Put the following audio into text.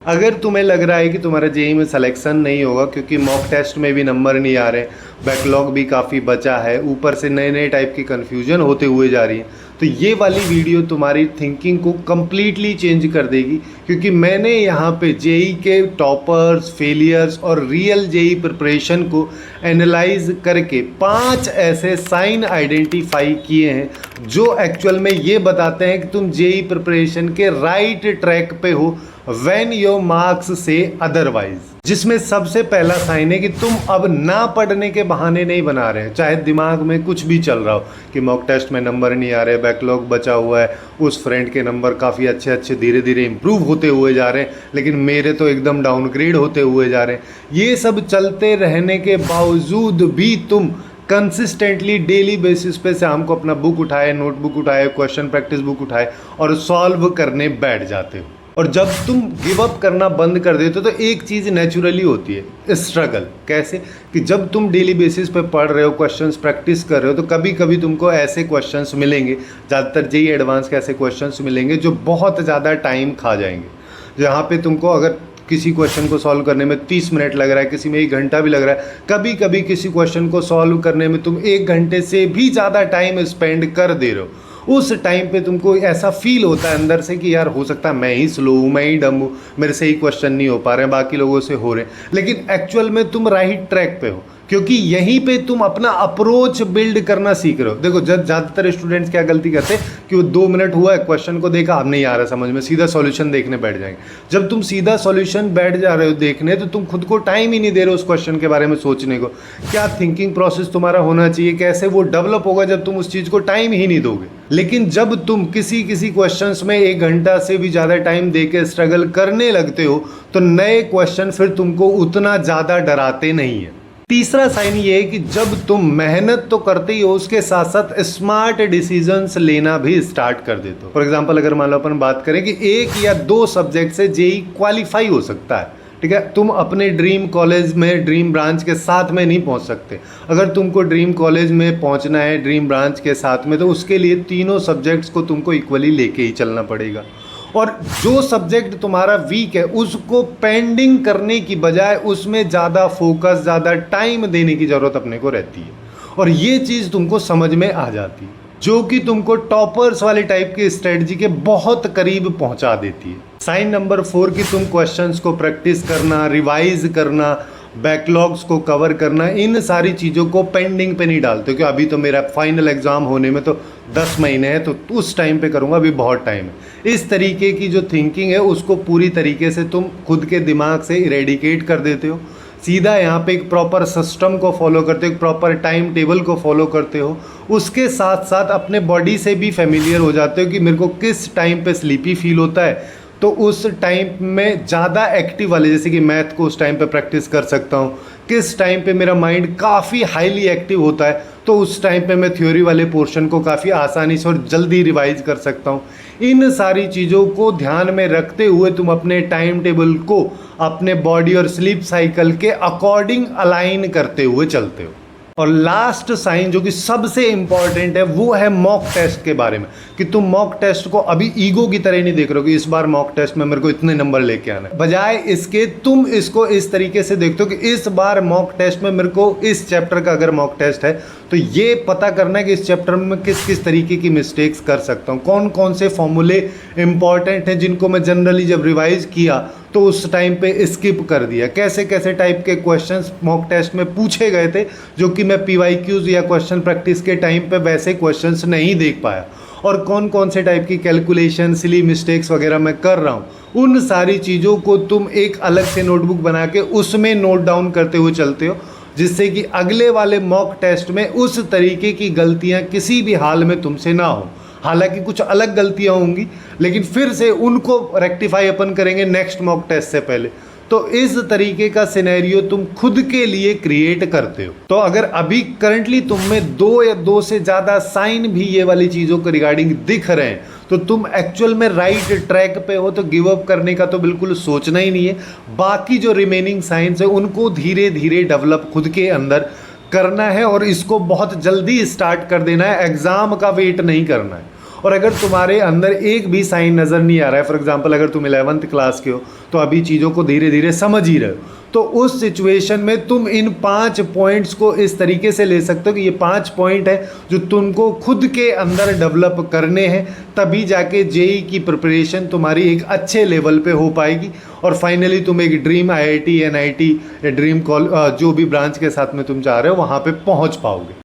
अगर तुम्हें लग रहा है कि तुम्हारा जेईई में सिलेक्शन नहीं होगा क्योंकि मॉक टेस्ट में भी नंबर नहीं आ रहे, बैकलॉग भी काफ़ी बचा है, ऊपर से नए नए टाइप की कन्फ्यूजन होते हुए जा रही है, तो ये वाली वीडियो तुम्हारी थिंकिंग को कम्प्लीटली चेंज कर देगी। क्योंकि मैंने यहाँ पे जेईई के टॉपर्स, फेलियर्स और रियल जेईई प्रिपरेशन को एनालाइज करके 5 ऐसे साइन आइडेंटिफाई किए हैं जो एक्चुअल में ये बताते हैं कि तुम जेईई प्रिपरेशन के राइट ट्रैक पे हो व्हेन योर मार्क्स से अदरवाइज। जिसमें सबसे पहला साइन है कि तुम अब ना पढ़ने के बहाने नहीं बना रहे हैं, चाहे दिमाग में कुछ भी चल रहा हो कि मॉक टेस्ट में नंबर नहीं आ रहे, बैकलॉग बचा हुआ है, उस फ्रेंड के नंबर काफ़ी अच्छे अच्छे धीरे धीरे इंप्रूव होते हुए जा रहे हैं, लेकिन मेरे तो एकदम डाउनग्रेड होते हुए जा रहे हैं। ये सब चलते रहने के बावजूद भी तुम कंसिस्टेंटली डेली बेसिस पे शाम को अपना बुक उठाए, नोटबुक उठाए, क्वेश्चन प्रैक्टिस बुक उठाए और सॉल्व करने बैठ जाते हो। और जब तुम गिव अप करना बंद कर देते हो तो एक चीज़ नेचुरली होती है, स्ट्रगल। कैसे कि जब तुम डेली बेसिस पे पढ़ रहे हो, क्वेश्चंस प्रैक्टिस कर रहे हो, तो कभी कभी तुमको ऐसे क्वेश्चंस मिलेंगे, ज़्यादातर जेईई एडवांस के ऐसे क्वेश्चंस मिलेंगे जो बहुत ज़्यादा टाइम खा जाएंगे। जहाँ पे तुमको अगर किसी क्वेश्चन को सॉल्व करने में 30 मिनट लग रहा है, किसी में 1 घंटा भी लग रहा है, कभी कभी किसी क्वेश्चन को सॉल्व करने में तुम 1 घंटे से भी ज़्यादा टाइम स्पेंड कर दे रहे हो। उस टाइम पे तुमको ऐसा फील होता है अंदर से कि यार हो सकता है मैं ही स्लो हूँ, मैं ही डम हूँ, मेरे से ही क्वेश्चन नहीं हो पा रहे हैं, बाकी लोगों से हो रहे हैं। लेकिन एक्चुअल में तुम राइट ट्रैक पे हो, क्योंकि यहीं पे तुम अपना अप्रोच बिल्ड करना सीख रहे हो। देखो ज़्यादातर स्टूडेंट्स क्या गलती करते हैं कि वो 2 मिनट हुआ है, क्वेश्चन को देखा, अब नहीं आ रहा समझ में, सीधा सॉल्यूशन देखने बैठ जाएंगे। जब तुम सीधा सॉल्यूशन बैठ जा रहे हो देखने, तो तुम खुद को टाइम ही नहीं दे रहे हो उस क्वेश्चन के बारे में सोचने को। क्या थिंकिंग प्रोसेस तुम्हारा होना चाहिए, कैसे वो डेवलप होगा जब तुम उस चीज़ को टाइम ही नहीं दोगे। लेकिन जब तुम किसी क्वेश्चंस में 1 घंटा से भी ज़्यादा टाइम दे के स्ट्रगल करने लगते हो, तो नए क्वेश्चन फिर तुमको उतना ज़्यादा डराते नहीं है। तीसरा साइन ये है कि जब तुम मेहनत तो करते ही हो, उसके साथ साथ स्मार्ट डिसीजंस लेना भी स्टार्ट कर देते हो। फॉर एग्जांपल अगर मान लो अपन बात करें कि 1 या 2 सब्जेक्ट से जेईई क्वालिफाई हो सकता है, ठीक है, तुम अपने ड्रीम कॉलेज में ड्रीम ब्रांच के साथ में नहीं पहुंच सकते। अगर तुमको ड्रीम कॉलेज में पहुंचना है ड्रीम ब्रांच के साथ में, तो उसके लिए तीनों सब्जेक्ट्स को तुमको इक्वली लेके ही चलना पड़ेगा। और जो सब्जेक्ट तुम्हारा वीक है उसको पेंडिंग करने की बजाय उसमें ज़्यादा फोकस, ज़्यादा टाइम देने की ज़रूरत अपने को रहती है। और ये चीज़ तुमको समझ में आ जाती है, जो कि तुमको टॉपर्स वाले टाइप की स्ट्रेटजी के बहुत करीब पहुंचा देती है। साइन नंबर 4 कि तुम क्वेश्चंस को प्रैक्टिस करना, रिवाइज करना, बैकलॉग्स को कवर करना, इन सारी चीज़ों को पेंडिंग पे नहीं डालते, क्योंकि अभी तो मेरा फाइनल एग्ज़ाम होने में तो 10 महीने हैं, तो उस टाइम पे करूँगा, अभी बहुत टाइम है। इस तरीके की जो थिंकिंग है उसको पूरी तरीके से तुम खुद के दिमाग से इरेडिकेट कर देते हो। सीधा यहाँ पे एक प्रॉपर सिस्टम को फॉलो करते हो, एक प्रॉपर टाइम टेबल को फॉलो करते हो। उसके साथ साथ अपने बॉडी से भी फेमिलियर हो जाते हो कि मेरे को किस टाइम पे स्लीपी फील होता है, तो उस टाइम में ज़्यादा एक्टिव वाले, जैसे कि मैथ को उस टाइम पे प्रैक्टिस कर सकता हूँ। किस टाइम पे मेरा माइंड काफ़ी हाईली एक्टिव होता है, तो उस टाइम पे मैं थ्योरी वाले पोर्शन को काफ़ी आसानी से और जल्दी रिवाइज कर सकता हूँ। इन सारी चीज़ों को ध्यान में रखते हुए तुम अपने टाइम टेबल को अपने बॉडी और स्लीप साइकिल के अकॉर्डिंग अलाइन करते हुए चलते हो। और लास्ट साइन जो कि सबसे इंपॉर्टेंट है वो है मॉक टेस्ट के बारे में, कि तुम मॉक टेस्ट को अभी ईगो की तरह नहीं देख रहे हो कि इस बार मॉक टेस्ट में मेरे को इतने नंबर लेके आना है। बजाय इसके तुम इसको इस तरीके से देखते हो कि इस बार मॉक टेस्ट में मेरे को इस चैप्टर का अगर मॉक टेस्ट है तो ये पता करना है कि इस चैप्टर में किस किस तरीके की मिस्टेक्स कर सकता हूँ, कौन कौन से फॉर्मूले इंपॉर्टेंट हैं जिनको मैं जनरली जब रिवाइज किया तो उस टाइम पे स्किप कर दिया, कैसे कैसे टाइप के क्वेश्चंस मॉक टेस्ट में पूछे गए थे जो कि मैं पीवाईक्यूज या क्वेश्चन प्रैक्टिस के टाइम पे वैसे क्वेश्चंस नहीं देख पाया, और कौन कौन से टाइप की कैलकुलेशन, सिली मिस्टेक्स वगैरह मैं कर रहा हूँ। उन सारी चीज़ों को तुम एक अलग से नोटबुक बना के उसमें नोट डाउन करते हुए चलते हो, जिससे कि अगले वाले मॉक टेस्ट में उस तरीके की गलतियाँ किसी भी हाल में तुमसे ना हो। हालांकि कुछ अलग गलतियां होंगी, लेकिन फिर से उनको रेक्टिफाई अपन करेंगे नेक्स्ट मॉक टेस्ट से पहले। तो इस तरीके का सिनेरियो तुम खुद के लिए क्रिएट करते हो। तो अगर अभी करंटली तुम में 2 या 2 से ज़्यादा साइन भी ये वाली चीज़ों के रिगार्डिंग दिख रहे हैं, तो तुम एक्चुअल में राइट ट्रैक पे हो। तो गिव अप करने का तो बिल्कुल सोचना ही नहीं है। बाकी जो रिमेनिंग साइंस है उनको धीरे धीरे डेवलप खुद के अंदर करना है, और इसको बहुत जल्दी स्टार्ट कर देना है, एग्ज़ाम का वेट नहीं करना है। और अगर तुम्हारे अंदर एक भी साइन नज़र नहीं आ रहा है, फॉर एग्जांपल अगर तुम 11th क्लास के हो तो अभी चीज़ों को धीरे धीरे समझ ही रहे हो, तो उस सिचुएशन में तुम इन 5 पॉइंट्स को इस तरीके से ले सकते हो कि ये 5 पॉइंट है जो तुमको खुद के अंदर डेवलप करने हैं, तभी जाके जेई की प्रिपरेशन तुम्हारी एक अच्छे लेवल पे हो पाएगी और फाइनली तुम एक ड्रीम आईआईटी, एनआईटी या ड्रीम जो भी ब्रांच के साथ में तुम चाह रहे हो वहाँ पे पहुँच पाओगे।